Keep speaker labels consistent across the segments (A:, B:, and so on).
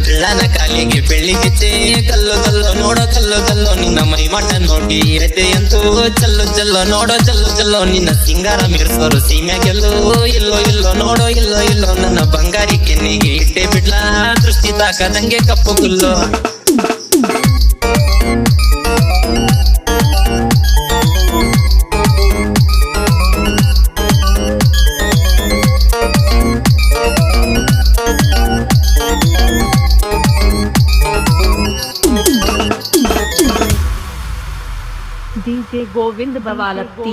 A: ಬೆಳ್ಳನ ಕಾಲಿಗೆ ಬೆಳ್ಳಿಗೆಚ್ಚೆ ಕಲ್ಲು ಕಲ್ಲು ನೋಡೋ ಕಲ್ಲು ಕಲ್ಲು ನಿನ್ನ ಮೈ ಮಠ ನೋಡಿ ಎದೆಯಂತೂ ಚಲ್ಲು ಚಲ್ಲೋ ನೋಡೋ ಚಲ್ಲು ಚಲ್ಲೋ ನಿನ್ನ ಸಿಂಗಾರ ಮೀರ್ಸೋರು ಸೀಮೆಗೆಲ್ಲೋ ಇಲ್ಲೋ ಇಲ್ಲೋ ನೋಡೋ ಇಲ್ಲೋ ಇಲ್ಲೋ ನನ್ನ ಬಂಗಾರಿ ಕೆನ್ನಿಗೆ ಇಟ್ಟೆ ಬಿಡ್ಲಾ ದೃಷ್ಟಿ ತಾಕದಂಗೆ ಕಪ್ಪು ಗುಲ್ಲು
B: DJ ಗೋವಿಂದ ಬವಾಲತ್ತಿ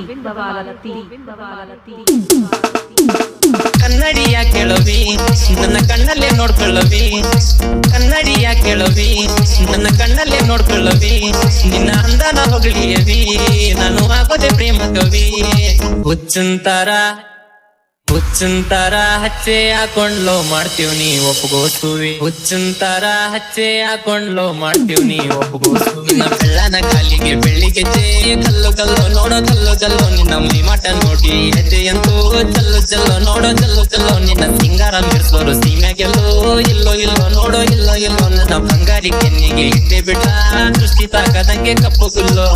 A: ಕನ್ನಡಿಯ ಕೇಳವಿ ನನ್ನ ಕಣ್ಣಲ್ಲೇ ನೋಡ್ಕೊಳ್ಳವಿ ಕನ್ನಡಿಯ ಕೇಳವಿ ನನ್ನ ಕಣ್ಣಲ್ಲೇ ನೋಡ್ಕೊಳ್ಳವಿ ನಿನ್ನ ಅಂದನ ಹೊಗಳಿಯವಿ ನಾನು ಆಗೋದೆ ಪ್ರೇಮ ಕವಿ ಹುಚ್ಚಂತಾರ ಹಚ್ಚೆ ಹಾಕೊಂಡ್ಲೋ ಮಾಡ್ತೀವ್ ನೀ ಒಪ್ಪಗೋಸುವಿ ಹುಚ್ಚಂತಾರ ಹಚ್ಚೆ ಹಾಕೊಂಡ್ಲೋ ಮಾಡ್ತೀವ್ ನೀ ಒಪ್ಪಗೋಸುವಿ ನಿನ್ನ ಬೆಳ್ಳನ ಕಾಲಿಗೆ ಬೆಳ್ಳಿಗೆಚ್ಚೆ ಕಲ್ಲು ಕಲ್ಲು ನೋಡೋ ಕಲ್ಲು ಕಲ್ಲು ನಿನ್ನ ಮೈ ಮಠ ನೋಡಿ ಹೆಜ್ಜೆಯಂತೂ ಚಲ್ಲು ಚಲ್ಲೋ ನೋಡೋ ಚಲ್ಲು ಚಲ್ಲೋ ನಿನ್ನ ಸಿಂಗಾರ ಮೀರ್ಸೋರು ಸೀಮೆಗೆಲ್ಲೋ ಇಲ್ಲೋ ಇಲ್ಲೋ ನೋಡೋ ಇಲ್ಲೋ ಇಲ್ಲೋ ನನ್ನ ಬಂಗಾರಿ ಕೆನ್ನಿಗೆ ಇಟ್ಟೆ ಬಿಟ್ಟ ದೃಷ್ಟಿ ತಾಕದಂಗೆ ಕಪ್ಪು ಗುಲ್ಲು